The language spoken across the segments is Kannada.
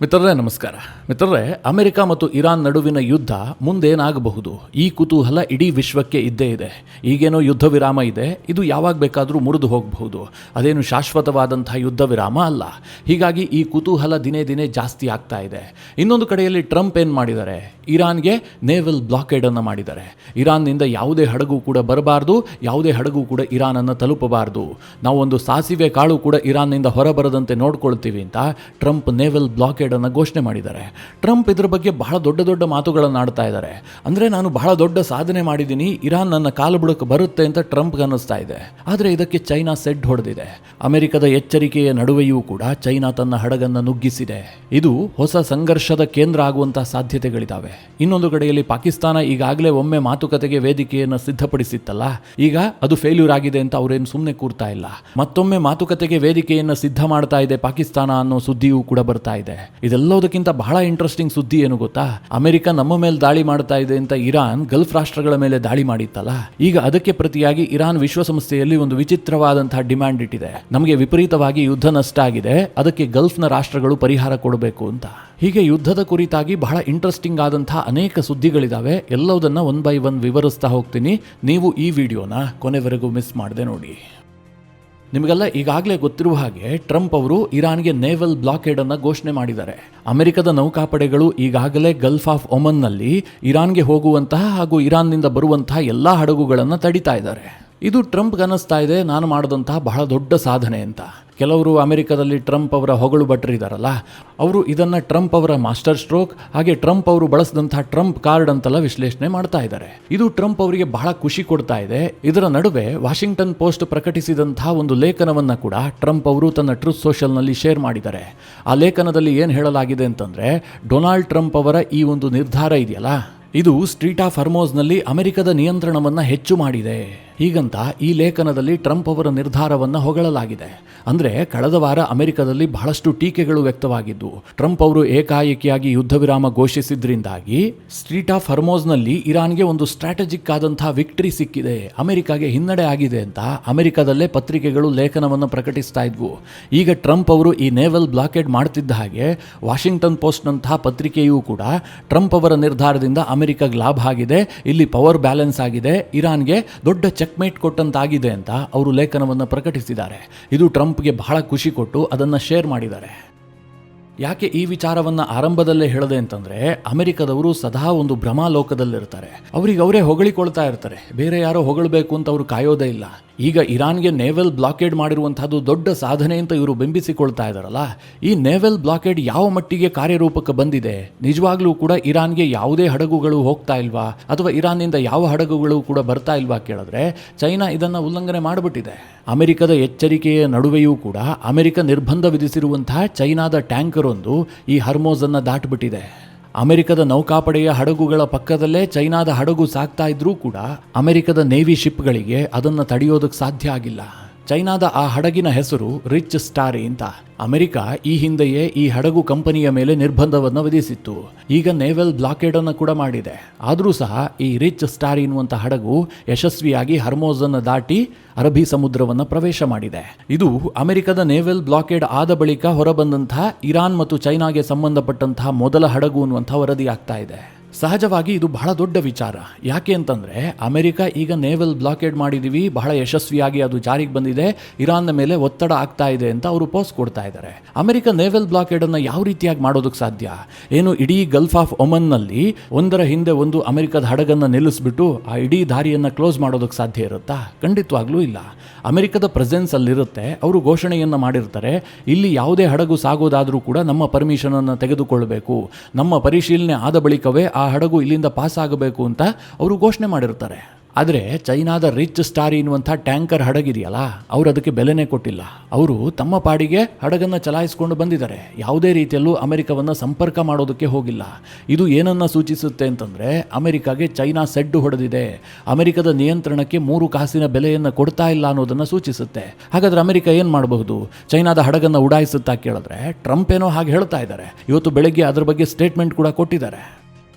ಮಿತ್ರರೇ ನಮಸ್ಕಾರ. ಮಿತ್ರರೇ, ಅಮೆರಿಕ ಮತ್ತು ಇರಾನ್ ನಡುವಿನ ಯುದ್ಧ ಮುಂದೇನಾಗಬಹುದು ಈ ಕುತೂಹಲ ಇಡೀ ವಿಶ್ವಕ್ಕೆ ಇದ್ದೇ ಇದೆ. ಈಗೇನೋ ಯುದ್ಧ ವಿರಾಮ ಇದೆ, ಇದು ಯಾವಾಗ ಬೇಕಾದರೂ ಮುರಿದು ಹೋಗಬಹುದು. ಅದೇನು ಶಾಶ್ವತವಾದಂತಹ ಯುದ್ಧ ವಿರಾಮ ಅಲ್ಲ. ಹೀಗಾಗಿ ಈ ಕುತೂಹಲ ದಿನೇ ದಿನೇ ಜಾಸ್ತಿ ಆಗ್ತಾ ಇದೆ. ಇನ್ನೊಂದು ಕಡೆಯಲ್ಲಿ ಟ್ರಂಪ್ ಏನು ಮಾಡಿದ್ದಾರೆ, ಇರಾನ್ಗೆ ನೇವಲ್ ಬ್ಲಾಕೇಡನ್ನು ಮಾಡಿದ್ದಾರೆ. ಇರಾನ್ನಿಂದ ಯಾವುದೇ ಹಡಗು ಕೂಡ ಬರಬಾರ್ದು, ಯಾವುದೇ ಹಡಗು ಕೂಡ ಇರಾನನ್ನು ತಲುಪಬಾರ್ದು. ನಾವು ಒಂದು ಸಾಸಿವೆ ಕಾಳು ಕೂಡ ಇರಾನ್ನಿಂದ ಹೊರಬರದಂತೆ ನೋಡ್ಕೊಳ್ತೀವಿ ಅಂತ ಟ್ರಂಪ್ ನೇವಲ್ ಬ್ಲಾಕೇಡ್ ಅನ್ನು ಘೋಷಣೆ ಮಾಡಿದ್ದಾರೆ. ಟ್ರಂಪ್ ಇದರ ಬಗ್ಗೆ ಬಹಳ ದೊಡ್ಡ ದೊಡ್ಡ ಮಾತುಗಳನ್ನು ಆಡ್ತಾ ಇದ್ದಾರೆ. ಅಂದರೆ ನಾನು ಬಹಳ ದೊಡ್ಡ ಸಾಧನೆ ಮಾಡಿದ್ದೀನಿ, ಇರಾನ್ ನನ್ನ ಕಾಲು ಬುಡಕ್ಕೆ ಬರುತ್ತೆ ಅಂತ ಟ್ರಂಪ್ಗೆ ಅನ್ನಿಸ್ತಾ ಇದೆ. ಆದರೆ ಇದಕ್ಕೆ ಚೈನಾ ಸೆಡ್ ಹೊಡೆದಿದೆ. ಅಮೆರಿಕದ ಎಚ್ಚರಿಕೆಯ ನಡುವೆಯೂ ಕೂಡ ಚೈನಾ ತನ್ನ ಹಡಗನ್ನು ನುಗ್ಗಿಸಿದೆ. ಇದು ಹೊಸ ಸಂಘರ್ಷದ ಕೇಂದ್ರ ಆಗುವಂತಹ ಸಾಧ್ಯತೆಗಳಿದ್ದಾವೆ. ಇನ್ನೊಂದು ಕಡೆಯಲ್ಲಿ ಪಾಕಿಸ್ತಾನ ಈಗಾಗಲೇ ಒಮ್ಮೆ ಮಾತುಕತೆಗೆ ವೇದಿಕೆಯನ್ನು ಸಿದ್ಧಪಡಿಸಿತ್ತಲ್ಲ, ಈಗ ಅದು ಫೇಲ್ಯೂರ್ ಆಗಿದೆ ಅಂತ ಅವರೇನು ಸುಮ್ಮನೆ ಕೂರ್ತಾ ಇಲ್ಲ. ಮತ್ತೊಮ್ಮೆ ಮಾತುಕತೆಗೆ ವೇದಿಕೆಯನ್ನು ಸಿದ್ಧ ಮಾಡ್ತಾ ಇದೆ ಪಾಕಿಸ್ತಾನ ಅನ್ನೋ ಸುದ್ದಿಯೂ ಕೂಡ ಬರ್ತಾ ಇದೆ. ಇದೆಲ್ಲದಕ್ಕಿಂತ ಬಹಳ ಇಂಟ್ರೆಸ್ಟಿಂಗ್ ಸುದ್ದಿ ಏನು ಗೊತ್ತಾ, ಅಮೆರಿಕ ನಮ್ಮ ಮೇಲೆ ದಾಳಿ ಮಾಡ್ತಾ ಇದೆ ಅಂತ ಇರಾನ್ ಗಲ್ಫ್ ರಾಷ್ಟ್ರಗಳ ಮೇಲೆ ದಾಳಿ ಮಾಡಿತ್ತಲ್ಲ, ಈಗ ಅದಕ್ಕೆ ಪ್ರತಿಯಾಗಿ ಇರಾನ್ ವಿಶ್ವಸಂಸ್ಥೆಯಲ್ಲಿ ಒಂದು ವಿಚಿತ್ರವಾದಂತಹ ಡಿಮ್ಯಾಂಡ್ ಇಟ್ಟಿದೆ. ನಮಗೆ ವಿಪರೀತವಾಗಿ ಯುದ್ಧ ನಷ್ಟ ಆಗಿದೆ, ಅದಕ್ಕೆ ಗಲ್ಫ್ನ ರಾಷ್ಟ್ರಗಳು ಪರಿಹಾರ ಕೊಡಬೇಕು ಅಂತ. ಹೀಗೆ ಯುದ್ಧದ ಕುರಿತಾಗಿ ಬಹಳ ಇಂಟ್ರೆಸ್ಟಿಂಗ್ ಆದಂತಹ ಅನೇಕ ಸುದ್ದಿಗಳಿದಾವೆ. ಎಲ್ಲದನ್ನ ಒನ್ ಬೈ ಒನ್ ವಿವರಿಸ್ತಾ ಹೋಗ್ತೀನಿ. ನೀವು ಈ ವಿಡಿಯೋನ ಕೊನೆವರೆಗೂ ಮಿಸ್ ಮಾಡದೆ ನೋಡಿ. ನಿಮಗೆಲ್ಲ ಈಗಾಗಲೇ ಗೊತ್ತಿರುವ ಹಾಗೆ ಟ್ರಂಪ್ ಅವರು ಇರಾನ್ಗೆ ನೇವಲ್ ಬ್ಲಾಕೇಡ್ ಅನ್ನು ಘೋಷಣೆ ಮಾಡಿದ್ದಾರೆ. ಅಮೆರಿಕದ ನೌಕಾಪಡೆಗಳು ಈಗಾಗಲೇ ಗಲ್ಫ್ ಆಫ್ ಒಮನ್ನಲ್ಲಿ ಇರಾನ್ಗೆ ಹೋಗುವಂತಹ ಹಾಗೂ ಇರಾನ್ನಿಂದ ಬರುವಂತಹ ಎಲ್ಲ ಹಡಗುಗಳನ್ನು ತಡಿತಾ ಇದ್ದಾರೆ. ಇದು ಟ್ರಂಪ್ಗೆ ಅನ್ನಿಸ್ತಾ ಇದೆ ನಾನು ಮಾಡಿದಂತಹ ಬಹಳ ದೊಡ್ಡ ಸಾಧನೆ ಅಂತ. ಕೆಲವರು ಅಮೆರಿಕದಲ್ಲಿ ಟ್ರಂಪ್ ಅವರ ಹೊಗಳು ಭಟ್ರಿದ್ದಾರಲ್ಲ, ಅವರು ಇದನ್ನು ಟ್ರಂಪ್ ಅವರ ಮಾಸ್ಟರ್ ಸ್ಟ್ರೋಕ್, ಹಾಗೆ ಟ್ರಂಪ್ ಅವರು ಬಳಸಿದಂತಹ ಟ್ರಂಪ್ ಕಾರ್ಡ್ ಅಂತೆಲ್ಲ ವಿಶ್ಲೇಷಣೆ ಮಾಡ್ತಾ ಇದ್ದಾರೆ. ಇದು ಟ್ರಂಪ್ ಅವರಿಗೆ ಬಹಳ ಖುಷಿ ಕೊಡ್ತಾ ಇದೆ. ಇದರ ನಡುವೆ ವಾಷಿಂಗ್ಟನ್ ಪೋಸ್ಟ್ ಪ್ರಕಟಿಸಿದಂತಹ ಒಂದು ಲೇಖನವನ್ನು ಕೂಡ ಟ್ರಂಪ್ ಅವರು ತನ್ನ ಟ್ರೂತ್ ಸೋಷಲ್ನಲ್ಲಿ ಶೇರ್ ಮಾಡಿದ್ದಾರೆ. ಆ ಲೇಖನದಲ್ಲಿ ಏನು ಹೇಳಲಾಗಿದೆ ಅಂತಂದರೆ, ಡೊನಾಲ್ಡ್ ಟ್ರಂಪ್ ಅವರ ಈ ಒಂದು ನಿರ್ಧಾರ ಇದೆಯಲ್ಲ, ಇದು ಸ್ಟ್ರೀಟ್ ಆಫ್ ಹರ್ಮೋಸ್ನಲ್ಲಿ ಅಮೆರಿಕದ ನಿಯಂತ್ರಣವನ್ನು ಹೆಚ್ಚು ಮಾಡಿದೆ. ಹೀಗಂತ ಈ ಲೇಖನದಲ್ಲಿ ಟ್ರಂಪ್ ಅವರ ನಿರ್ಧಾರವನ್ನು ಹೊಗಳಲಾಗಿದೆ. ಅಂದರೆ ಕಳೆದ ವಾರ ಅಮೆರಿಕದಲ್ಲಿ ಬಹಳಷ್ಟು ಟೀಕೆಗಳು ವ್ಯಕ್ತವಾಗಿದ್ದು, ಟ್ರಂಪ್ ಅವರು ಏಕಾಏಕಿಯಾಗಿ ಯುದ್ಧ ವಿರಾಮ ಘೋಷಿಸಿದ್ರಿಂದಾಗಿ ಸ್ಟ್ರೀಟ್ ಆಫ್ ಹರ್ಮೋಸ್ನಲ್ಲಿ ಇರಾನ್ಗೆ ಒಂದು ಸ್ಟ್ರಾಟಜಿಕ್ ಆದಂತಹ ವಿಕ್ಟರಿ ಸಿಕ್ಕಿದೆ, ಅಮೆರಿಕಾಗೆ ಹಿನ್ನಡೆ ಆಗಿದೆ ಅಂತ ಅಮೆರಿಕದಲ್ಲೇ ಪತ್ರಿಕೆಗಳು ಲೇಖನವನ್ನು ಪ್ರಕಟಿಸ್ತಾ ಇದ್ವು. ಈಗ ಟ್ರಂಪ್ ಅವರು ಈ ನೇವಲ್ ಬ್ಲಾಕೇಡ್ ಮಾಡ್ತಿದ್ದ ಹಾಗೆ ವಾಷಿಂಗ್ಟನ್ ಪೋಸ್ಟ್ನಂತಹ ಪತ್ರಿಕೆಯೂ ಕೂಡ ಟ್ರಂಪ್ ಅವರ ನಿರ್ಧಾರದಿಂದ ಅಮೆರಿಕಾಗೆ ಲಾಭ ಆಗಿದೆ, ಇಲ್ಲಿ ಪವರ್ ಬ್ಯಾಲೆನ್ಸ್ ಆಗಿದೆ, ಇರಾನ್ಗೆ ದೊಡ್ಡ ಚೆಕ್ಮೇಟ್ ಕೊಟ್ಟಂತಾಗಿದೆ ಅಂತ ಅವರು ಲೇಖನವನ್ನು ಪ್ರಕಟಿಸಿದ್ದಾರೆ. ಇದು ಟ್ರಂಪ್ಗೆ ಬಹಳ ಖುಷಿ ಕೊಟ್ಟು ಅದನ್ನು ಶೇರ್ ಮಾಡಿದ್ದಾರೆ. ಯಾಕೆ ಈ ವಿಚಾರವನ್ನು ಆರಂಭದಲ್ಲೇ ಹೇಳಿದೆ ಅಂತಂದರೆ, ಅಮೆರಿಕದವರು ಸದಾ ಒಂದು ಭ್ರಮಾಲೋಕದಲ್ಲಿರ್ತಾರೆ. ಅವರೇ ಹೊಗಳಿಕೊಳ್ತಾ ಇರ್ತಾರೆ, ಬೇರೆ ಯಾರೋ ಹೊಗಳಬೇಕು ಅಂತ ಅವರು ಕಾಯೋದೇ ಇಲ್ಲ. ಈಗ ಇರಾನ್ಗೆ ನೇವಲ್ ಬ್ಲಾಕೇಡ್ ಮಾಡಿರುವಂತಹದ್ದು ದೊಡ್ಡ ಸಾಧನೆ ಅಂತ ಇವರು ಬಿಂಬಿಸಿಕೊಳ್ತಾ ಇದ್ದಾರಲ್ಲ, ಈ ನೇವಲ್ ಬ್ಲಾಕೇಡ್ ಯಾವ ಮಟ್ಟಿಗೆ ಕಾರ್ಯರೂಪಕ್ಕೆ ಬಂದಿದೆ, ನಿಜವಾಗ್ಲೂ ಕೂಡ ಇರಾನ್ಗೆ ಯಾವುದೇ ಹಡಗುಗಳು ಹೋಗ್ತಾ ಇಲ್ವಾ ಅಥವಾ ಇರಾನ್ನಿಂದ ಯಾವ ಹಡಗುಗಳು ಕೂಡ ಬರ್ತಾ ಇಲ್ವಾ ಕೇಳಿದ್ರೆ, ಚೈನಾ ಇದನ್ನು ಉಲ್ಲಂಘನೆ ಮಾಡಿಬಿಟ್ಟಿದೆ. ಅಮೆರಿಕದ ಎಚ್ಚರಿಕೆಯ ನಡುವೆಯೂ ಕೂಡ ಅಮೆರಿಕ ನಿರ್ಬಂಧ ವಿಧಿಸಿರುವಂತಹ ಚೈನಾದ ಟ್ಯಾಂಕರ್ ಒಂದು ಈ ಹರ್ಮೋಸ್ ಅನ್ನು ದಾಟಿಬಿಟ್ಟಿದೆ. ಅಮೆರಿಕದ ನೌಕಾಪಡೆಯ ಹಡಗುಗಳ ಪಕ್ಕದಲ್ಲೇ ಚೈನಾದ ಹಡಗು ಸಾಕ್ತಾ ಇದ್ರೂ ಕೂಡ ಅಮೆರಿಕದ ನೇವಿ ಶಿಪ್ಗಳಿಗೆ ಅದನ್ನು ತಡೆಯೋದಕ್ಕೆ ಸಾಧ್ಯ ಆಗಿಲ್ಲ. ಚೈನಾದ ಆ ಹಡಗಿನ ಹೆಸರು ರಿಚ್ ಸ್ಟಾರಿ ಅಂತ. ಅಮೆರಿಕ ಈ ಹಿಂದೆಯೇ ಈ ಹಡಗು ಕಂಪನಿಯ ಮೇಲೆ ನಿರ್ಬಂಧವನ್ನು ವಿಧಿಸಿತ್ತು. ಈಗ ನೇವಲ್ ಬ್ಲಾಕೇಡ್ ಅನ್ನು ಕೂಡ ಮಾಡಿದೆ. ಆದರೂ ಸಹ ಈ ರಿಚ್ ಸ್ಟಾರಿ ಎನ್ನುವಂಥ ಹಡಗು ಯಶಸ್ವಿಯಾಗಿ ಹರ್ಮೋಸ್ ಅನ್ನು ದಾಟಿ ಅರಬ್ಬಿ ಸಮುದ್ರವನ್ನು ಪ್ರವೇಶ ಮಾಡಿದೆ. ಇದು ಅಮೆರಿಕದ ನೇವಲ್ ಬ್ಲಾಕೇಡ್ ಆದ ಬಳಿಕ ಹೊರಬಂದಂತಹ ಇರಾನ್ ಮತ್ತು ಚೈನಾಗೆ ಸಂಬಂಧಪಟ್ಟಂತಹ ಮೊದಲ ಹಡಗು ಅನ್ನುವಂಥ ವರದಿ ಆಗ್ತಾ ಇದೆ. ಸಹಜವಾಗಿ ಇದು ಬಹಳ ದೊಡ್ಡ ವಿಚಾರ. ಯಾಕೆ ಅಂತಂದರೆ, ಅಮೆರಿಕ ಈಗ ನೇವಲ್ ಬ್ಲಾಕೇಡ್ ಮಾಡಿದ್ದೀವಿ, ಬಹಳ ಯಶಸ್ವಿಯಾಗಿ ಅದು ಜಾರಿಗೆ ಬಂದಿದೆ, ಇರಾನ್ನ ಮೇಲೆ ಒತ್ತಡ ಆಗ್ತಾ ಇದೆ ಅಂತ ಅವರು ಪೋಸ್ಟ್ ಕೊಡ್ತಾ ಇದ್ದಾರೆ. ಅಮೆರಿಕ ನೇವಲ್ ಬ್ಲಾಕೇಡನ್ನು ಯಾವ ರೀತಿಯಾಗಿ ಮಾಡೋದಕ್ಕೆ ಸಾಧ್ಯ? ಏನು ಇಡೀ ಗಲ್ಫ್ ಆಫ್ ಒಮನ್ನಲ್ಲಿ ಒಂದರ ಹಿಂದೆ ಒಂದು ಅಮೆರಿಕದ ಹಡಗನ್ನು ನಿಲ್ಲಿಸ್ಬಿಟ್ಟು ಆ ಇಡೀ ದಾರಿಯನ್ನು ಕ್ಲೋಸ್ ಮಾಡೋದಕ್ಕೆ ಸಾಧ್ಯ ಇರುತ್ತಾ? ಖಂಡಿತವಾಗ್ಲೂ ಇಲ್ಲ. ಅಮೆರಿಕದ ಪ್ರೆಸೆನ್ಸ್ ಅಲ್ಲಿರುತ್ತೆ, ಅವರು ಘೋಷಣೆಯನ್ನು ಮಾಡಿರ್ತಾರೆ, ಇಲ್ಲಿ ಯಾವುದೇ ಹಡಗು ಸಾಗೋದಾದರೂ ಕೂಡ ನಮ್ಮ ಪರ್ಮಿಷನನ್ನು ತೆಗೆದುಕೊಳ್ಳಬೇಕು, ನಮ್ಮ ಪರಿಶೀಲನೆ ಆದ ಬಳಿಕವೇ ಆ ಹಡಗು ಇಲ್ಲಿಂದ ಪಾಸ್ ಆಗಬೇಕು ಅಂತ ಅವರು ಘೋಷಣೆ ಮಾಡಿರ್ತಾರೆ. ಆದರೆ ಚೈನಾದ ರಿಚ್ ಸ್ಟಾರಿ ಎನ್ನುವಂಥ ಟ್ಯಾಂಕರ್ ಹಡಗಿದೆಯಲ್ಲ, ಅವರು ಅದಕ್ಕೆ ಬೆಲೆನೇ ಕೊಟ್ಟಿಲ್ಲ. ಅವರು ತಮ್ಮ ಪಾಡಿಗೆ ಹಡಗನ್ನು ಚಲಾಯಿಸಿಕೊಂಡು ಬಂದಿದ್ದಾರೆ. ಯಾವುದೇ ರೀತಿಯಲ್ಲೂ ಅಮೆರಿಕವನ್ನು ಸಂಪರ್ಕ ಮಾಡೋದಕ್ಕೆ ಹೋಗಿಲ್ಲ. ಇದು ಏನನ್ನು ಸೂಚಿಸುತ್ತೆ ಅಂತಂದರೆ, ಅಮೆರಿಕಾಗೆ ಚೈನಾ ಸೆಡ್ಡು ಹೊಡೆದಿದೆ, ಅಮೆರಿಕದ ನಿಯಂತ್ರಣಕ್ಕೆ 3 ಕಾಸಿನ ಬೆಲೆಯನ್ನು ಕೊಡ್ತಾ ಇಲ್ಲ ಅನ್ನೋದನ್ನು ಸೂಚಿಸುತ್ತೆ. ಹಾಗಾದರೆ ಅಮೆರಿಕ ಏನು ಮಾಡಬಹುದು? ಚೈನಾದ ಹಡಗನ್ನು ಉಡಾಯಿಸುತ್ತಾ ಕೇಳಿದ್ರೆ, ಟ್ರಂಪ್ ಏನೋ ಹಾಗೆ ಹೇಳ್ತಾ ಇದ್ದಾರೆ. ಇವತ್ತು ಬೆಳಗ್ಗೆ ಅದರ ಬಗ್ಗೆ ಸ್ಟೇಟ್ಮೆಂಟ್ ಕೂಡ ಕೊಟ್ಟಿದ್ದಾರೆ.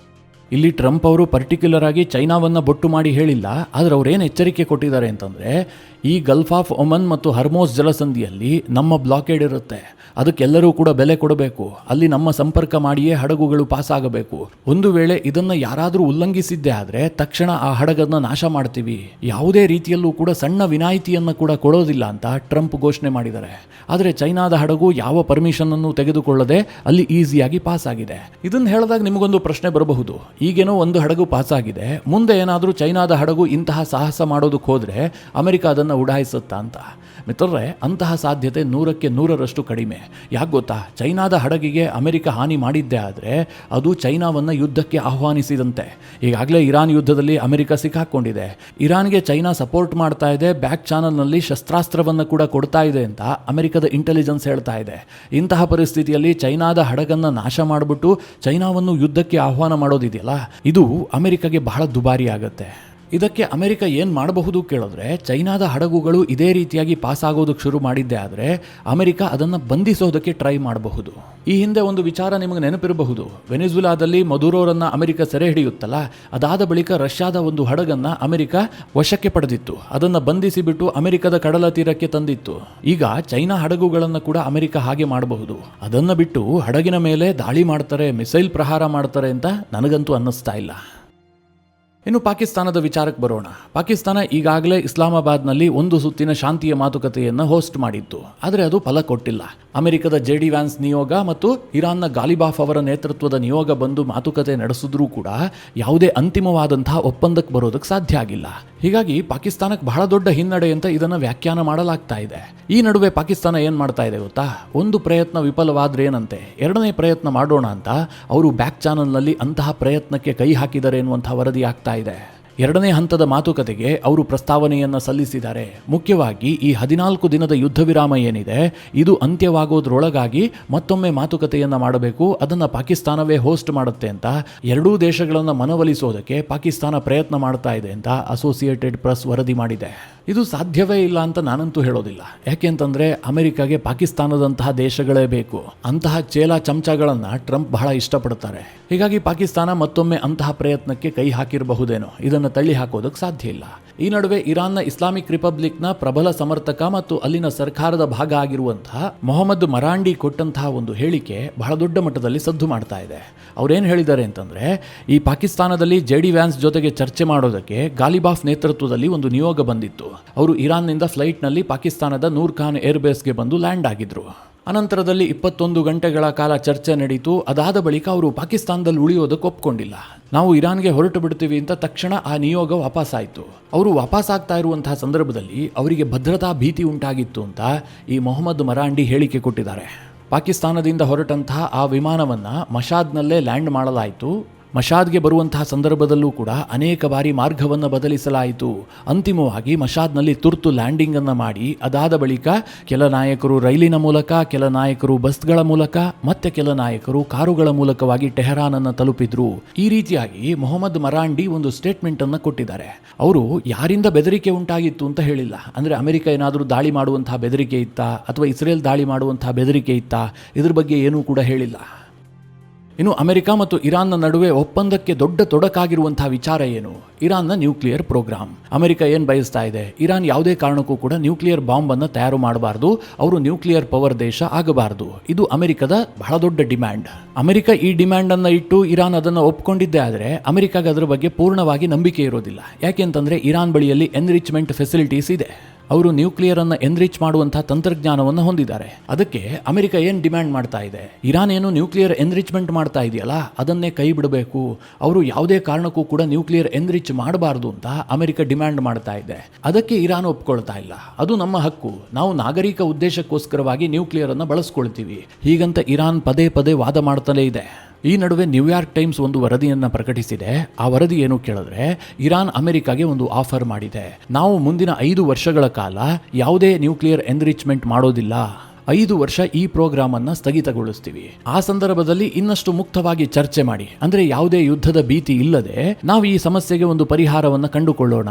ಇಲ್ಲಿ ಟ್ರಂಪ್ ಅವರು ಪರ್ಟಿಕ್ಯುಲರ್ ಆಗಿ ಚೈನಾವನ್ನು ಬೊಟ್ಟು ಮಾಡಿ ಹೇಳಿಲ್ಲ, ಆದರೆ ಅವ್ರೇನು ಎಚ್ಚರಿಕೆ ಕೊಟ್ಟಿದ್ದಾರೆ ಅಂತಂದರೆ, ಈ ಗಲ್ಫ್ ಆಫ್ ಒಮನ್ ಮತ್ತು ಹರ್ಮೋಸ್ ಜಲಸಂಧಿಯಲ್ಲಿ ನಮ್ಮ ಬ್ಲಾಕೇಡ್ ಇರುತ್ತೆ, ಅದಕ್ಕೆಲ್ಲರೂ ಕೂಡ ಬೆಲೆ ಕೊಡಬೇಕು, ಅಲ್ಲಿ ನಮ್ಮ ಸಂಪರ್ಕ ಮಾಡಿಯೇ ಹಡಗುಗಳು ಪಾಸ್ ಆಗಬೇಕು. ಒಂದು ವೇಳೆ ಇದನ್ನು ಯಾರಾದರೂ ಉಲ್ಲಂಘಿಸಿದ್ದೇ ಆದರೆ ತಕ್ಷಣ ಆ ಹಡಗನ್ನು ನಾಶ ಮಾಡ್ತೀವಿ, ಯಾವುದೇ ರೀತಿಯಲ್ಲೂ ಕೂಡ ಸಣ್ಣ ವಿನಾಯಿತಿಯನ್ನು ಕೂಡ ಕೊಡೋದಿಲ್ಲ ಅಂತ ಟ್ರಂಪ್ ಘೋಷಣೆ ಮಾಡಿದ್ದಾರೆ. ಆದರೆ ಚೈನಾದ ಹಡಗು ಯಾವ ಪರ್ಮಿಷನ್ ಅನ್ನು ತೆಗೆದುಕೊಳ್ಳದೆ ಅಲ್ಲಿ ಈಸಿಯಾಗಿ ಪಾಸ್ ಆಗಿದೆ. ಇದನ್ನು ಹೇಳಿದಾಗ ನಿಮಗೊಂದು ಪ್ರಶ್ನೆ ಬರಬಹುದು, ಈಗೇನೋ ಒಂದು ಹಡಗು ಪಾಸ್ ಆಗಿದೆ, ಮುಂದೆ ಏನಾದರೂ ಚೈನಾದ ಹಡಗು ಇಂತಹ ಸಾಹಸ ಮಾಡೋದಕ್ಕೆ ಹೋದರೆ ಅಮೆರಿಕ ಅದನ್ನು ಉಡಾಯಿಸುತ್ತಾ ಅಂತ. ಮಿತ್ರರೇ, ಅಂತಹ ಸಾಧ್ಯತೆ 100ಕ್ಕೆ 100ರಷ್ಟು ಕಡಿಮೆ. ಯಾಕೆ ಗೊತ್ತಾ? ಚೈನಾದ ಹಡಗಿಗೆ ಅಮೆರಿಕ ಹಾನಿ ಮಾಡಿದ್ದೇ ಆದರೆ ಅದು ಚೈನಾವನ್ನು ಯುದ್ಧಕ್ಕೆ ಆಹ್ವಾನಿಸಿದಂತೆ. ಈಗಾಗಲೇ ಇರಾನ್ ಯುದ್ಧದಲ್ಲಿ ಅಮೆರಿಕ ಸಿಕ್ಕಾಕೊಂಡಿದೆ. ಇರಾನ್ಗೆ ಚೈನಾ ಸಪೋರ್ಟ್ ಮಾಡ್ತಾ ಇದೆ, ಬ್ಯಾಕ್ ಚಾನಲ್ನಲ್ಲಿ ಶಸ್ತ್ರಾಸ್ತ್ರವನ್ನು ಕೂಡ ಕೊಡ್ತಾ ಇದೆ ಅಂತ ಅಮೆರಿಕದ ಇಂಟೆಲಿಜೆನ್ಸ್ ಹೇಳ್ತಾ ಇದೆ. ಇಂತಹ ಪರಿಸ್ಥಿತಿಯಲ್ಲಿ ಚೈನಾದ ಹಡಗನ್ನು ನಾಶ ಮಾಡಿಬಿಟ್ಟು ಚೈನಾವನ್ನು ಯುದ್ಧಕ್ಕೆ ಆಹ್ವಾನ ಮಾಡೋದಿದೆಯಲ್ಲ, ಇದು ಅಮೆರಿಕಗೆ ಬಹಳ ದುಬಾರಿ ಆಗುತ್ತೆ. ಇದಕ್ಕೆ ಅಮೆರಿಕ ಏನು ಮಾಡಬಹುದು ಕೇಳಿದ್ರೆ, ಚೈನಾದ ಹಡಗುಗಳು ಇದೇ ರೀತಿಯಾಗಿ ಪಾಸ್ ಆಗೋದಕ್ಕೆ ಶುರು ಮಾಡಿದ್ದೇ ಆದರೆ ಅಮೆರಿಕ ಅದನ್ನು ಬಂಧಿಸೋದಕ್ಕೆ ಟ್ರೈ ಮಾಡಬಹುದು. ಈ ಹಿಂದೆ ಒಂದು ವಿಚಾರ ನಿಮಗೆ ನೆನಪಿರಬಹುದು, ವೆನಿಜುಲಾದಲ್ಲಿ ಮದುರೋರನ್ನು ಅಮೆರಿಕ ಸೆರೆ ಹಿಡಿಯುತ್ತಲ್ಲ, ಅದಾದ ಬಳಿಕ ರಷ್ಯಾದ ಒಂದು ಹಡಗನ್ನು ಅಮೆರಿಕ ವಶಕ್ಕೆ ಪಡೆದಿತ್ತು, ಅದನ್ನು ಬಂಧಿಸಿಬಿಟ್ಟು ಅಮೆರಿಕದ ಕಡಲ ತೀರಕ್ಕೆ ತಂದಿತ್ತು. ಈಗ ಚೈನಾ ಹಡಗುಗಳನ್ನು ಕೂಡ ಅಮೆರಿಕ ಹಾಗೆ ಮಾಡಬಹುದು. ಅದನ್ನು ಬಿಟ್ಟು ಹಡಗಿನ ಮೇಲೆ ದಾಳಿ ಮಾಡ್ತಾರೆ, ಮಿಸೈಲ್ ಪ್ರಹಾರ ಮಾಡ್ತಾರೆ ಅಂತ ನನಗಂತೂ ಅನ್ನಿಸ್ತಾ ಇಲ್ಲ. ಇನ್ನು ಪಾಕಿಸ್ತಾನದ ವಿಚಾರಕ್ಕೆ ಬರೋಣ. ಪಾಕಿಸ್ತಾನ ಈಗಾಗಲೇ ಇಸ್ಲಾಮಾಬಾದ್ನಲ್ಲಿ ಒಂದು ಸುತ್ತಿನ ಶಾಂತಿಯ ಮಾತುಕತೆಯನ್ನು ಹೋಸ್ಟ್ ಮಾಡಿತ್ತು, ಆದರೆ ಅದು ಫಲ ಕೊಟ್ಟಿಲ್ಲ. ಅಮೆರಿಕದ JD ವ್ಯಾನ್ಸ್ ನಿಯೋಗ ಮತ್ತು ಇರಾನ್ನ ಗಾಲಿಬಾಫ್ ಅವರ ನೇತೃತ್ವದ ನಿಯೋಗ ಬಂದು ಮಾತುಕತೆ ನಡೆಸಿದ್ರೂ ಕೂಡ ಯಾವುದೇ ಅಂತಿಮವಾದಂತಹ ಒಪ್ಪಂದಕ್ಕೆ ಬರೋದಕ್ಕೆ ಸಾಧ್ಯ ಆಗಿಲ್ಲ. ಹೀಗಾಗಿ ಪಾಕಿಸ್ತಾನಕ್ಕೆ ಬಹಳ ದೊಡ್ಡ ಹಿನ್ನಡೆ ಅಂತ ಇದನ್ನು ವ್ಯಾಖ್ಯಾನ ಮಾಡಲಾಗ್ತಾ ಇದೆ. ಈ ನಡುವೆ ಪಾಕಿಸ್ತಾನ ಏನು ಮಾಡ್ತಾ ಇದೆ ಗೊತ್ತಾ? ಒಂದು ಪ್ರಯತ್ನ ವಿಫಲವಾದ್ರೇನಂತೆ, ಎರಡನೇ ಪ್ರಯತ್ನ ಮಾಡೋಣ ಅಂತ ಅವರು ಬ್ಯಾಕ್ ಚಾನಲ್ನಲ್ಲಿ ಅಂತಹ ಪ್ರಯತ್ನಕ್ಕೆ ಕೈ ಹಾಕಿದ್ದಾರೆ ಎನ್ನುವಂಥ ವರದಿ ಆಗ್ತಾ ಇದೆ. ಎರಡನೇ ಹಂತದ ಮಾತುಕತೆಗೆ ಅವರು ಪ್ರಸ್ತಾವನೆಯನ್ನು ಸಲ್ಲಿಸಿದ್ದಾರೆ. ಮುಖ್ಯವಾಗಿ ಈ 14 ದಿನದ ಯುದ್ಧ ವಿರಾಮ ಏನಿದೆ, ಇದು ಅಂತ್ಯವಾಗೋದ್ರೊಳಗಾಗಿ ಮತ್ತೊಮ್ಮೆ ಮಾತುಕತೆಯನ್ನು ಮಾಡಬೇಕು, ಅದನ್ನು ಪಾಕಿಸ್ತಾನವೇ ಹೋಸ್ಟ್ ಮಾಡುತ್ತೆ ಅಂತ ಎರಡೂ ದೇಶಗಳನ್ನು ಮನವೊಲಿಸೋದಕ್ಕೆ ಪಾಕಿಸ್ತಾನ ಪ್ರಯತ್ನ ಮಾಡ್ತಾ ಇದೆ ಅಂತ ಅಸೋಸಿಯೇಟೆಡ್ ಪ್ರೆಸ್ ವರದಿ ಮಾಡಿದೆ. ಇದು ಸಾಧ್ಯವೇ ಇಲ್ಲ ಅಂತ ನಾನಂತೂ ಹೇಳೋದಿಲ್ಲ. ಯಾಕೆಂತಂದರೆ ಅಮೆರಿಕಾಗೆ ಪಾಕಿಸ್ತಾನದಂತಹ ದೇಶಗಳೇ ಬೇಕು. ಅಂತಹ ಚೇಲ ಚಮಚಗಳನ್ನು ಟ್ರಂಪ್ ಬಹಳ ಇಷ್ಟಪಡ್ತಾರೆ. ಹೀಗಾಗಿ ಪಾಕಿಸ್ತಾನ ಮತ್ತೊಮ್ಮೆ ಅಂತಹ ಪ್ರಯತ್ನಕ್ಕೆ ಕೈ ಹಾಕಿರಬಹುದೇನೋ, ಇದನ್ನು ತಳ್ಳಿ ಹಾಕೋದಕ್ಕೆ ಸಾಧ್ಯ ಇಲ್ಲ. ಈ ನಡುವೆ ಇರಾನ್ನ ಇಸ್ಲಾಮಿಕ್ ರಿಪಬ್ಲಿಕ್ನ ಪ್ರಬಲ ಸಮರ್ಥಕ ಮತ್ತು ಅಲ್ಲಿನ ಸರ್ಕಾರದ ಭಾಗ ಆಗಿರುವಂತಹ ಮೊಹಮ್ಮದ್ ಮರಾಂಡಿ ಕೊಟ್ಟಂತಹ ಒಂದು ಹೇಳಿಕೆ ಬಹಳ ದೊಡ್ಡ ಮಟ್ಟದಲ್ಲಿ ಸದ್ದು ಮಾಡ್ತಾ ಇದೆ. ಅವರೇನು ಹೇಳಿದ್ದಾರೆ ಅಂತಂದರೆ, ಈ ಪಾಕಿಸ್ತಾನದಲ್ಲಿ JD ವ್ಯಾನ್ಸ್ ಜೊತೆಗೆ ಚರ್ಚೆ ಮಾಡೋದಕ್ಕೆ ಗಾಲಿಬಾಫ್ ನೇತೃತ್ವದಲ್ಲಿ ಒಂದು ನಿಯೋಗ ಬಂದಿತ್ತು. ಅವರು ಇರಾನ್ನಿಂದ ಫ್ಲೈಟ್ನಲ್ಲಿ ಪಾಕಿಸ್ತಾನದ ನೂರ್ ಖಾನ್ ಏರ್ಬೇಸ್ಗೆ ಬಂದು ಲ್ಯಾಂಡ್ ಆಗಿದ್ರು. ಅನಂತರದಲ್ಲಿ 21 ಗಂಟೆಗಳ ಕಾಲ ಚರ್ಚೆ ನಡೀತು. ಅದಾದ ಬಳಿಕ ಅವರು ಪಾಕಿಸ್ತಾನದಲ್ಲಿ ಉಳಿಯೋದಕ್ಕೆ ಒಪ್ಕೊಂಡಿಲ್ಲ. ನಾವು ಇರಾನ್ಗೆ ಹೊರಟು ಬಿಡ್ತೀವಿ ಅಂತ ತಕ್ಷಣ ಆ ನಿಯೋಗ ವಾಪಸ್ಸಾಯಿತು. ಅವರು ವಾಪಸ್ಸಾಗ್ತಾ ಇರುವಂತಹ ಸಂದರ್ಭದಲ್ಲಿ ಅವರಿಗೆ ಭದ್ರತಾ ಭೀತಿ ಉಂಟಾಗಿತ್ತು ಅಂತ ಈ ಮೊಹಮ್ಮದ್ ಮರಾಂಡಿ ಹೇಳಿಕೆ ಕೊಟ್ಟಿದ್ದಾರೆ. ಪಾಕಿಸ್ತಾನದಿಂದ ಹೊರಟಂತಹ ಆ ವಿಮಾನವನ್ನು ಮಶಾದ್ನಲ್ಲೇ ಲ್ಯಾಂಡ್ ಮಾಡಲಾಯಿತು. ಮಶಾದ್ಗೆ ಬರುವಂತಹ ಸಂದರ್ಭದಲ್ಲೂ ಕೂಡ ಅನೇಕ ಬಾರಿ ಮಾರ್ಗವನ್ನು ಬದಲಿಸಲಾಯಿತು. ಅಂತಿಮವಾಗಿ ಮಶಾದ್ನಲ್ಲಿ ತುರ್ತು ಲ್ಯಾಂಡಿಂಗನ್ನು ಮಾಡಿ ಅದಾದ ಬಳಿಕ ಕೆಲ ನಾಯಕರು ರೈಲಿನ ಮೂಲಕ, ಕೆಲ ನಾಯಕರು ಬಸ್ಗಳ ಮೂಲಕ, ಮತ್ತೆ ಕೆಲ ನಾಯಕರು ಕಾರುಗಳ ಮೂಲಕವಾಗಿ ಟೆಹರಾನನ್ನು ತಲುಪಿದ್ರು. ಈ ರೀತಿಯಾಗಿ ಮೊಹಮ್ಮದ್ ಮರಾಂಡಿ ಒಂದು ಸ್ಟೇಟ್ಮೆಂಟನ್ನು ಕೊಟ್ಟಿದ್ದಾರೆ. ಅವರು ಯಾರಿಂದ ಬೆದರಿಕೆ ಉಂಟಾಗಿತ್ತು ಅಂತ ಹೇಳಿಲ್ಲ. ಅಂದರೆ ಅಮೆರಿಕ ಏನಾದರೂ ದಾಳಿ ಮಾಡುವಂತಹ ಬೆದರಿಕೆ ಇತ್ತಾ ಅಥವಾ ಇಸ್ರೇಲ್ ದಾಳಿ ಮಾಡುವಂತಹ ಬೆದರಿಕೆ ಇತ್ತಾ, ಇದ್ರ ಬಗ್ಗೆ ಏನೂ ಕೂಡ ಹೇಳಿಲ್ಲ. ಇನ್ನು ಅಮೆರಿಕ ಮತ್ತು ಇರಾನ್ನ ನಡುವೆ ಒಪ್ಪಂದಕ್ಕೆ ದೊಡ್ಡ ತೊಡಕಾಗಿರುವಂತಹ ವಿಚಾರ ಏನು? ಇರಾನ್ನ ನ್ಯೂಕ್ಲಿಯರ್ ಪ್ರೋಗ್ರಾಮ್. ಅಮೆರಿಕ ಏನು ಬಯಸ್ತಾ ಇದೆ? ಇರಾನ್ ಯಾವುದೇ ಕಾರಣಕ್ಕೂ ಕೂಡ ನ್ಯೂಕ್ಲಿಯರ್ ಬಾಂಬನ್ನು ತಯಾರು ಮಾಡಬಾರ್ದು, ಅವರು ನ್ಯೂಕ್ಲಿಯರ್ ಪವರ್ ದೇಶ ಆಗಬಾರ್ದು. ಇದು ಅಮೆರಿಕದ ಬಹಳ ದೊಡ್ಡ ಡಿಮ್ಯಾಂಡ್. ಅಮೆರಿಕ ಈ ಡಿಮ್ಯಾಂಡನ್ನು ಇಟ್ಟು ಇರಾನ್ ಅದನ್ನು ಒಪ್ಕೊಂಡಿದ್ದೇ ಆದರೆ ಅಮೆರಿಕಾಗೆ ಅದರ ಬಗ್ಗೆ ಪೂರ್ಣವಾಗಿ ನಂಬಿಕೆ ಇರೋದಿಲ್ಲ. ಯಾಕೆಂತಂದರೆ ಇರಾನ್ ಬಳಿಯಲ್ಲಿ ಎನ್ರಿಚ್ಮೆಂಟ್ ಫೆಸಿಲಿಟೀಸ್ ಇದೆ. ಅವರು ನ್ಯೂಕ್ಲಿಯರ್ ಅನ್ನು ಎನ್ರಿಚ್ ಮಾಡುವಂತಹ ತಂತ್ರಜ್ಞಾನವನ್ನು ಹೊಂದಿದ್ದಾರೆ. ಅದಕ್ಕೆ ಅಮೆರಿಕ ಏನು ಡಿಮ್ಯಾಂಡ್ ಮಾಡ್ತಾ ಇದೆ? ಇರಾನ್ ಏನು ನ್ಯೂಕ್ಲಿಯರ್ ಎನ್ರಿಚ್ಮೆಂಟ್ ಮಾಡ್ತಾ ಇದೆಯಲ್ಲ, ಅದನ್ನೇ ಕೈ ಬಿಡಬೇಕು, ಅವರು ಯಾವುದೇ ಕಾರಣಕ್ಕೂ ಕೂಡ ನ್ಯೂಕ್ಲಿಯರ್ ಎನ್ರಿಚ್ ಮಾಡಬಾರ್ದು ಅಂತ ಅಮೆರಿಕ ಡಿಮ್ಯಾಂಡ್ ಮಾಡ್ತಾ ಇದೆ. ಅದಕ್ಕೆ ಇರಾನ್ ಒಪ್ಕೊಳ್ತಾ ಇಲ್ಲ. ಅದು ನಮ್ಮ ಹಕ್ಕು, ನಾವು ನಾಗರಿಕ ಉದ್ದೇಶಕ್ಕೋಸ್ಕರವಾಗಿ ನ್ಯೂಕ್ಲಿಯರ್ ಅನ್ನು ಬಳಸ್ಕೊಳ್ತೀವಿ, ಹೀಗಂತ ಇರಾನ್ ಪದೇ ಪದೇ ವಾದ ಮಾಡ್ತಲೇ ಇದೆ. ಈ ನಡುವೆ ನ್ಯೂಯಾರ್ಕ್ ಟೈಮ್ಸ್ ಒಂದು ವರದಿಯನ್ನು ಪ್ರಕಟಿಸಿದೆ. ಆ ವರದಿ ಏನು ಕೇಳಿದ್ರೆ, ಇರಾನ್ ಅಮೆರಿಕಾಗೆ ಒಂದು ಆಫರ್ ಮಾಡಿದೆ. ನಾವು ಮುಂದಿನ 5 ವರ್ಷಗಳ ಕಾಲ ಯಾವುದೇ ನ್ಯೂಕ್ಲಿಯರ್ ಎನ್ರಿಚ್ಮೆಂಟ್ ಮಾಡೋದಿಲ್ಲ, 5 ವರ್ಷ ಈ ಪ್ರೋಗ್ರಾಮ್ ಅನ್ನು ಸ್ಥಗಿತಗೊಳಿಸ್ತೀವಿ. ಆ ಸಂದರ್ಭದಲ್ಲಿ ಇನ್ನಷ್ಟು ಮುಕ್ತವಾಗಿ ಚರ್ಚೆ ಮಾಡಿ, ಅಂದ್ರೆ ಯಾವುದೇ ಯುದ್ಧದ ಭೀತಿ ಇಲ್ಲದೆ ನಾವು ಈ ಸಮಸ್ಯೆಗೆ ಒಂದು ಪರಿಹಾರವನ್ನು ಕಂಡುಕೊಳ್ಳೋಣ.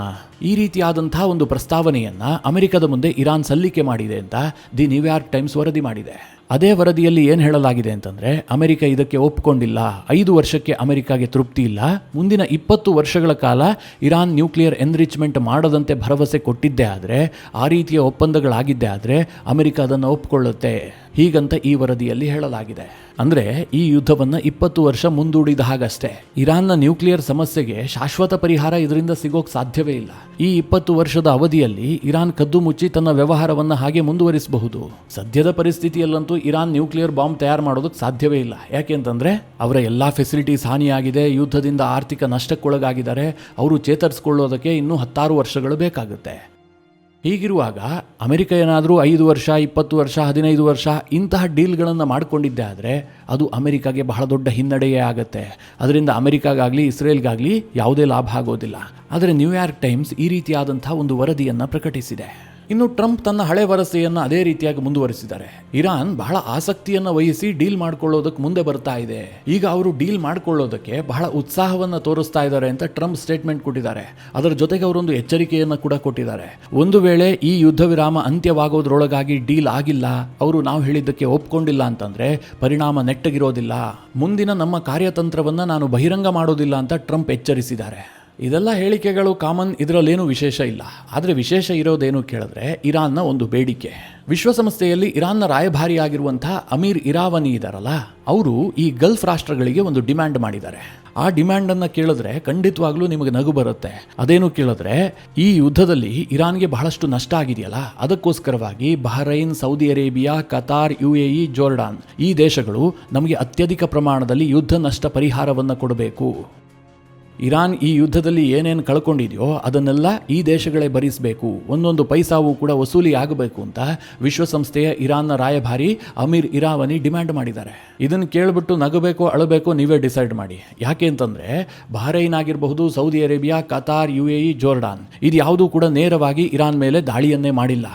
ಈ ರೀತಿಯಾದಂತಹ ಒಂದು ಪ್ರಸ್ತಾವನೆಯನ್ನ ಅಮೆರಿಕದ ಮುಂದೆ ಇರಾನ್ ಸಲ್ಲಿಕೆ ಮಾಡಿದೆ ಅಂತ ದಿ ನ್ಯೂಯಾರ್ಕ್ ಟೈಮ್ಸ್ ವರದಿ ಮಾಡಿದೆ. ಅದೇ ವರದಿಯಲ್ಲಿ ಏನು ಹೇಳಲಾಗಿದೆ ಅಂತಂದರೆ ಅಮೆರಿಕ ಇದಕ್ಕೆ ಒಪ್ಪಿಕೊಂಡಿಲ್ಲ, 5 ವರ್ಷಕ್ಕೆ ಅಮೆರಿಕಾಗೆ ತೃಪ್ತಿ ಇಲ್ಲ, ಮುಂದಿನ 20 ವರ್ಷಗಳ ಕಾಲ ಇರಾನ್ ನ್ಯೂಕ್ಲಿಯರ್ ಎನ್ರಿಚ್ಮೆಂಟ್ ಮಾಡದಂತೆ ಭರವಸೆ ಕೊಟ್ಟಿದ್ದೇ ಆದರೆ, ಆ ರೀತಿಯ ಒಪ್ಪಂದಗಳಾಗಿದ್ದೇ ಆದರೆ ಅಮೆರಿಕ ಅದನ್ನು ಒಪ್ಪಿಕೊಳ್ಳುತ್ತೆ ಹೀಗಂತ ಈ ವರದಿಯಲ್ಲಿ ಹೇಳಲಾಗಿದೆ. ಅಂದರೆ ಈ ಯುದ್ಧವನ್ನು 20 ವರ್ಷ ಮುಂದೂಡಿದ ಹಾಗಷ್ಟೇ. ಇರಾನ್ನ ನ್ಯೂಕ್ಲಿಯರ್ ಸಮಸ್ಯೆಗೆ ಶಾಶ್ವತ ಪರಿಹಾರ ಇದರಿಂದ ಸಿಗೋಕ್ ಸಾಧ್ಯವೇ ಇಲ್ಲ. ಈ 20 ವರ್ಷದ ಅವಧಿಯಲ್ಲಿ ಇರಾನ್ ಕದ್ದು ಮುಚ್ಚಿ ತನ್ನ ವ್ಯವಹಾರವನ್ನು ಹಾಗೆ ಮುಂದುವರಿಸಬಹುದು. ಸದ್ಯದ ಪರಿಸ್ಥಿತಿಯಲ್ಲಂತೂ ಇರಾನ್ ನ್ಯೂಕ್ಲಿಯರ್ ಬಾಂಬ್ ತಯಾರು ಮಾಡೋದಕ್ಕೆ ಸಾಧ್ಯವೇ ಇಲ್ಲ. ಯಾಕೆಂತಂದ್ರೆ ಅವರ ಎಲ್ಲಾ ಫೆಸಿಲಿಟೀಸ್ ಹಾನಿಯಾಗಿದೆ, ಯುದ್ಧದಿಂದ ಆರ್ಥಿಕ ನಷ್ಟಕ್ಕೊಳಗಾಗಿದ್ದಾರೆ, ಅವರು ಚೇತರಿಸಿಕೊಳ್ಳೋದಕ್ಕೆ ಇನ್ನೂ 16 ವರ್ಷಗಳು ಬೇಕಾಗುತ್ತೆ. ಹೀಗಿರುವಾಗ ಅಮೆರಿಕ ಏನಾದರೂ 5 ವರ್ಷ, 20 ವರ್ಷ, 15 ವರ್ಷ ಇಂತಹ ಡೀಲ್ಗಳನ್ನು ಮಾಡಿಕೊಂಡಿದ್ದೆ ಆದರೆ ಅದು ಅಮೆರಿಕಾಗೆ ಬಹಳ ದೊಡ್ಡ ಹಿನ್ನಡೆಯೇ ಆಗುತ್ತೆ. ಅದರಿಂದ ಅಮೆರಿಕಾಗಾಗಲಿ ಇಸ್ರೇಲ್ಗಾಗಲಿ ಯಾವುದೇ ಲಾಭ ಆಗೋದಿಲ್ಲ. ಆದರೆ ನ್ಯೂಯಾರ್ಕ್ ಟೈಮ್ಸ್ ಈ ರೀತಿಯಾದಂಥ ಒಂದು ವರದಿಯನ್ನು ಪ್ರಕಟಿಸಿದೆ. ಇನ್ನು ಟ್ರಂಪ್ ತನ್ನ ಹಳೆ ವರಸೆಯನ್ನು ಅದೇ ರೀತಿಯಾಗಿ ಮುಂದುವರಿಸಿದ್ದಾರೆ. ಇರಾನ್ ಬಹಳ ಆಸಕ್ತಿಯನ್ನು ವಹಿಸಿ ಡೀಲ್ ಮಾಡ್ಕೊಳ್ಳೋದಕ್ಕೆ ಮುಂದೆ ಬರ್ತಾ ಇದೆ. ಈಗ ಅವರು ಡೀಲ್ ಮಾಡ್ಕೊಳ್ಳೋದಕ್ಕೆ ಬಹಳ ಉತ್ಸಾಹವನ್ನು ತೋರಿಸ್ತಾ ಇದ್ದಾರೆ ಅಂತ ಟ್ರಂಪ್ ಸ್ಟೇಟ್ಮೆಂಟ್ ಕೊಟ್ಟಿದ್ದಾರೆ. ಅದರ ಜೊತೆಗೆ ಅವರೊಂದು ಎಚ್ಚರಿಕೆಯನ್ನು ಕೂಡ ಕೊಟ್ಟಿದ್ದಾರೆ. ಒಂದು ವೇಳೆ ಈ ಯುದ್ಧ ವಿರಾಮ ಅಂತ್ಯವಾಗೋದ್ರೊಳಗಾಗಿ ಡೀಲ್ ಆಗಿಲ್ಲ, ಅವರು ನಾವು ಹೇಳಿದ್ದಕ್ಕೆ ಒಪ್ಕೊಂಡಿಲ್ಲ ಅಂತಂದ್ರೆ ಪರಿಣಾಮ ನೆಟ್ಟಗಿರೋದಿಲ್ಲ, ಮುಂದಿನ ನಮ್ಮ ಕಾರ್ಯತಂತ್ರವನ್ನು ನಾನು ಬಹಿರಂಗ ಮಾಡೋದಿಲ್ಲ ಅಂತ ಟ್ರಂಪ್ ಎಚ್ಚರಿಸಿದ್ದಾರೆ. ಇದೆಲ್ಲ ಹೇಳಿಕೆಗಳು ಕಾಮನ್, ಇದರಲ್ಲೇನೂ ವಿಶೇಷ ಇಲ್ಲ. ಆದರೆ ವಿಶೇಷ ಇರೋದೇನು ಕೇಳಿದ್ರೆ ಇರಾನ್ನ ಒಂದು ಬೇಡಿಕೆ. ವಿಶ್ವಸಂಸ್ಥೆಯಲ್ಲಿ ಇರಾನ್ನ ರಾಯಭಾರಿಯಾಗಿರುವಂಥ ಅಮೀರ್ ಇರಾವನಿ ಇದಾರಲ್ಲ, ಅವರು ಈ ಗಲ್ಫ್ ರಾಷ್ಟ್ರಗಳಿಗೆ ಒಂದು ಡಿಮ್ಯಾಂಡ್ ಮಾಡಿದ್ದಾರೆ. ಆ ಡಿಮ್ಯಾಂಡನ್ನು ಕೇಳಿದ್ರೆ ಖಂಡಿತವಾಗ್ಲೂ ನಿಮಗೆ ನಗು ಬರುತ್ತೆ. ಅದೇನು ಕೇಳಿದ್ರೆ ಈ ಯುದ್ಧದಲ್ಲಿ ಇರಾನ್ಗೆ ಬಹಳಷ್ಟು ನಷ್ಟ ಆಗಿದೆಯಲ್ಲ, ಅದಕ್ಕೋಸ್ಕರವಾಗಿ Bahrain, Saudi Arabia, Qatar, UAE, Jordan ಈ ದೇಶಗಳು ನಮಗೆ ಅತ್ಯಧಿಕ ಪ್ರಮಾಣದಲ್ಲಿ ಯುದ್ಧ ನಷ್ಟ ಪರಿಹಾರವನ್ನು ಕೊಡಬೇಕು. ಇರಾನ್ ಈ ಯುದ್ಧದಲ್ಲಿ ಏನೇನು ಕಳ್ಕೊಂಡಿದೆಯೋ ಅದನ್ನೆಲ್ಲ ಈ ದೇಶಗಳೇ ಭರಿಸಬೇಕು, ಒಂದೊಂದು ಪೈಸಾವೂ ಕೂಡ ವಸೂಲಿ ಆಗಬೇಕು ಅಂತ ವಿಶ್ವಸಂಸ್ಥೆಯ ಇರಾನ್ನ ರಾಯಭಾರಿ ಅಮೀರ್ ಇರಾವನಿ ಡಿಮ್ಯಾಂಡ್ ಮಾಡಿದ್ದಾರೆ. ಇದನ್ನು ಕೇಳಿಬಿಟ್ಟು ನಗಬೇಕೋ ಅಳಬೇಕೋ ನೀವೇ ಡಿಸೈಡ್ ಮಾಡಿ. ಯಾಕೆ ಅಂತಂದರೆ ಬಹರೈನ್ ಆಗಿರಬಹುದು, Saudi Arabia, Qatar, UAE, Jordan ಇದು ಯಾವುದೂ ಕೂಡ ನೇರವಾಗಿ ಇರಾನ್ ಮೇಲೆ ದಾಳಿಯನ್ನೇ ಮಾಡಿಲ್ಲ.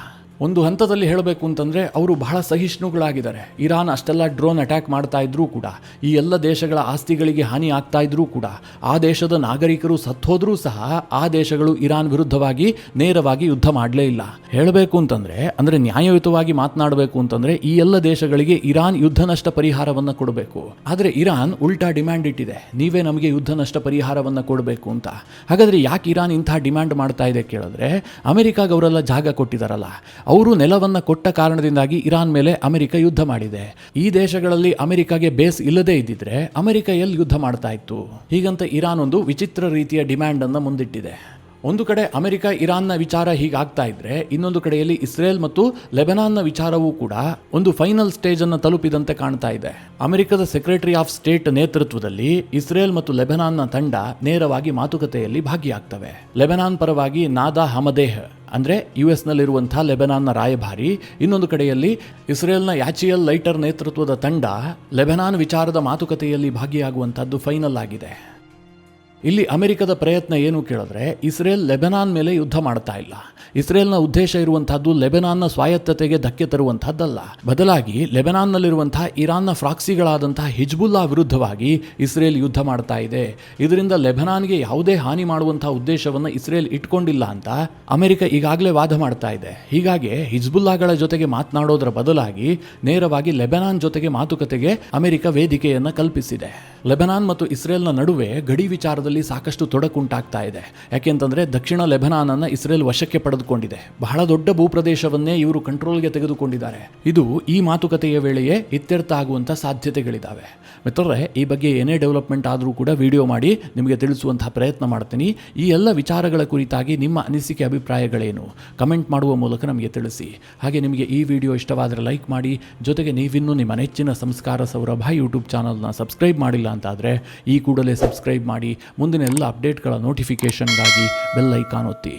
ಒಂದು ಹಂತದಲ್ಲಿ ಹೇಳಬೇಕು ಅಂತಂದರೆ ಅವರು ಬಹಳ ಸಹಿಷ್ಣುಗಳಾಗಿದ್ದಾರೆ. ಇರಾನ್ ಅಷ್ಟೆಲ್ಲ ಡ್ರೋನ್ ಅಟ್ಯಾಕ್ ಮಾಡ್ತಾ ಇದ್ರೂ ಕೂಡ, ಈ ಎಲ್ಲ ದೇಶಗಳ ಆಸ್ತಿಗಳಿಗೆ ಹಾನಿ ಆಗ್ತಾ ಇದ್ರೂ ಕೂಡ, ಆ ದೇಶದ ನಾಗರಿಕರು ಸತ್ತೋದ್ರೂ ಸಹ ಆ ದೇಶಗಳು ಇರಾನ್ ವಿರುದ್ಧವಾಗಿ ನೇರವಾಗಿ ಯುದ್ಧ ಮಾಡಲೇ ಇಲ್ಲ. ಹೇಳಬೇಕು ಅಂತಂದರೆ, ಅಂದರೆ ನ್ಯಾಯಯುತವಾಗಿ ಮಾತನಾಡಬೇಕು ಅಂತಂದರೆ ಈ ಎಲ್ಲ ದೇಶಗಳಿಗೆ ಇರಾನ್ ಯುದ್ಧ ನಷ್ಟ ಪರಿಹಾರವನ್ನು ಕೊಡಬೇಕು. ಆದರೆ ಇರಾನ್ ಉಲ್ಟಾ ಡಿಮ್ಯಾಂಡ್ ಇಟ್ಟಿದೆ, ನೀವೇ ನಮಗೆ ಯುದ್ಧ ನಷ್ಟ ಪರಿಹಾರವನ್ನು ಕೊಡಬೇಕು ಅಂತ. ಹಾಗಾದರೆ ಯಾಕೆ ಇರಾನ್ ಇಂಥ ಡಿಮ್ಯಾಂಡ್ ಮಾಡ್ತಾ ಇದೆ ಕೇಳಿದ್ರೆ, ಅಮೆರಿಕಾಗೆ ಅವರೆಲ್ಲ ಜಾಗ ಕೊಟ್ಟಿದ್ದಾರಲ್ಲ, ಅವರು ನೆಲವನ್ನು ಕೊಟ್ಟ ಕಾರಣದಿಂದಾಗಿ ಇರಾನ್ ಮೇಲೆ ಅಮೆರಿಕ ಯುದ್ಧ ಮಾಡಿದೆ. ಈ ದೇಶಗಳಲ್ಲಿ ಅಮೆರಿಕಾಗೆ ಬೇಸ್ ಇಲ್ಲದೇ ಇದ್ದಿದ್ರೆ ಅಮೆರಿಕ ಎಲ್ಲಿ ಯುದ್ಧ ಮಾಡ್ತಾ ಇತ್ತು? ಹೀಗಂತ ಇರಾನ್ ಒಂದು ವಿಚಿತ್ರ ರೀತಿಯ ಡಿಮ್ಯಾಂಡ್ ಅನ್ನು ಮುಂದಿಟ್ಟಿದೆ. ಒಂದು ಕಡೆ ಅಮೆರಿಕ ಇರಾನ್ನ ವಿಚಾರ ಹೀಗಾಗ್ತಾ ಇದ್ರೆ, ಇನ್ನೊಂದು ಕಡೆಯಲ್ಲಿ ಇಸ್ರೇಲ್ ಮತ್ತು ಲೆಬನಾನ್ನ ವಿಚಾರವೂ ಕೂಡ ಒಂದು ಫೈನಲ್ ಸ್ಟೇಜ್ ಅನ್ನು ತಲುಪಿದಂತೆ ಕಾಣ್ತಾ ಇದೆ. ಅಮೆರಿಕದ ಸೆಕ್ರೆಟರಿ ಆಫ್ ಸ್ಟೇಟ್ ನೇತೃತ್ವದಲ್ಲಿ ಇಸ್ರೇಲ್ ಮತ್ತು ಲೆಬನಾನ್ನ ತಂಡ ನೇರವಾಗಿ ಮಾತುಕತೆಯಲ್ಲಿ ಭಾಗಿಯಾಗ್ತವೆ. ಲೆಬನಾನ್ ಪರವಾಗಿ ನಾದಾ ಹಮದೇಹ್ ಅಂದರೆ US ನಲ್ಲಿರುವಂತಹ ಲೆಬನಾನ್ನ ರಾಯಭಾರಿ, ಇನ್ನೊಂದು ಕಡೆಯಲ್ಲಿ ಇಸ್ರೇಲ್ನ ಯಾಚಿಯಲ್ ಲೈಟರ್ ನೇತೃತ್ವದ ತಂಡ ಲೆಬನಾನ್ ವಿಚಾರದ ಮಾತುಕತೆಯಲ್ಲಿ ಭಾಗಿಯಾಗುವಂಥದ್ದು ಫೈನಲ್ ಆಗಿದೆ. ಇಲ್ಲಿ ಅಮೆರಿಕದ ಪ್ರಯತ್ನ ಏನು ಕೇಳಿದ್ರೆ, ಇಸ್ರೇಲ್ ಲೆಬನಾನ್ ಮೇಲೆ ಯುದ್ಧ ಮಾಡ್ತಾ ಇಲ್ಲ. ಇಸ್ರೇಲ್ನ ಉದ್ದೇಶ ಇರುವಂತಹದ್ದು ಲೆಬನಾನ್ನ ಸ್ವಾಯತ್ತತೆಗೆ ಧಕ್ಕೆ ತರುವಂತಹದ್ದಲ್ಲ. ಬದಲಾಗಿ ಲೆಬನಾನ್ನಲ್ಲಿರುವಂತಹ ಇರಾನ್ನ ಫ್ರಾಕ್ಸಿಗಳಾದಂತಹ ಹಿಜ್ಬುಲ್ಲಾ ವಿರುದ್ಧವಾಗಿ ಇಸ್ರೇಲ್ ಯುದ್ಧ ಮಾಡ್ತಾ ಇದೆ. ಇದರಿಂದ ಲೆಬನಾನ್ಗೆ ಯಾವುದೇ ಹಾನಿ ಮಾಡುವಂತಹ ಉದ್ದೇಶವನ್ನು ಇಸ್ರೇಲ್ ಇಟ್ಕೊಂಡಿಲ್ಲ ಅಂತ ಅಮೆರಿಕ ಈಗಾಗಲೇ ವಾದ ಮಾಡ್ತಾ ಇದೆ. ಹೀಗಾಗಿ ಹಿಜ್ಬುಲ್ಲಾಗಳ ಜೊತೆಗೆ ಮಾತನಾಡೋದರ ಬದಲಾಗಿ ನೇರವಾಗಿ ಲೆಬನಾನ್ ಜೊತೆಗೆ ಮಾತುಕತೆಗೆ ಅಮೆರಿಕ ವೇದಿಕೆಯನ್ನು ಕಲ್ಪಿಸಿದೆ. ಲೆಬನಾನ್ ಮತ್ತು ಇಸ್ರೇಲ್ನ ನಡುವೆ ಗಡಿ ವಿಚಾರದಲ್ಲಿ ಸಾಕಷ್ಟು ತೊಡಕುಂಟಾಗ್ತಾ ಇದೆ. ಯಾಕೆಂತಂದ್ರೆ ದಕ್ಷಿಣ ಲೆಬನಾನನ್ನು ಇಸ್ರೇಲ್ ವಶಕ್ಕೆ ಪಡೆದುಕೊಂಡಿದೆ. ಬಹಳ ದೊಡ್ಡ ಭೂಪ್ರದೇಶವನ್ನೇ ಇವರು ಕಂಟ್ರೋಲ್ಗೆ ತೆಗೆದುಕೊಂಡಿದ್ದಾರೆ. ಇದು ಈ ಮಾತುಕತೆಯ ವೇಳೆಯೇ ಇತ್ಯರ್ಥ ಆಗುವಂಥ ಸಾಧ್ಯತೆಗಳಿದ್ದಾವೆ. ಮಿತ್ರರೇ, ಈ ಬಗ್ಗೆ ಏನೇ ಡೆವಲಪ್ಮೆಂಟ್ ಆದರೂ ಕೂಡ ವಿಡಿಯೋ ಮಾಡಿ ನಿಮಗೆ ತಿಳಿಸುವಂತಹ ಪ್ರಯತ್ನ ಮಾಡ್ತೀನಿ. ಈ ಎಲ್ಲ ವಿಚಾರಗಳ ಕುರಿತಾಗಿ ನಿಮ್ಮ ಅನಿಸಿಕೆ ಅಭಿಪ್ರಾಯಗಳೇನು ಕಮೆಂಟ್ ಮಾಡುವ ಮೂಲಕ ನಮಗೆ ತಿಳಿಸಿ. ಹಾಗೆ ನಿಮಗೆ ಈ ವಿಡಿಯೋ ಇಷ್ಟವಾದರೆ ಲೈಕ್ ಮಾಡಿ. ಜೊತೆಗೆ ನೀವಿನ್ನೂ ನಿಮ್ಮ ನೆಚ್ಚಿನ ಸಂಸ್ಕಾರ ಸೌರಭ ಯೂಟ್ಯೂಬ್ ಚಾನಲ್ನ ಸಬ್ಸ್ಕ್ರೈಬ್ ಮಾಡಿಲ್ಲ ಅಂತಾದರೆ ಈ ಕೂಡಲೇ ಸಬ್ಸ್ಕ್ರೈಬ್ ಮಾಡಿ. ಮುಂದಿನ ಎಲ್ಲ ಅಪ್ಡೇಟ್ಗಳ ನೋಟಿಫಿಕೇಷನ್ಗಾಗಿ ಬೆಲ್ ಐಕಾನ್ ಒತ್ತಿ.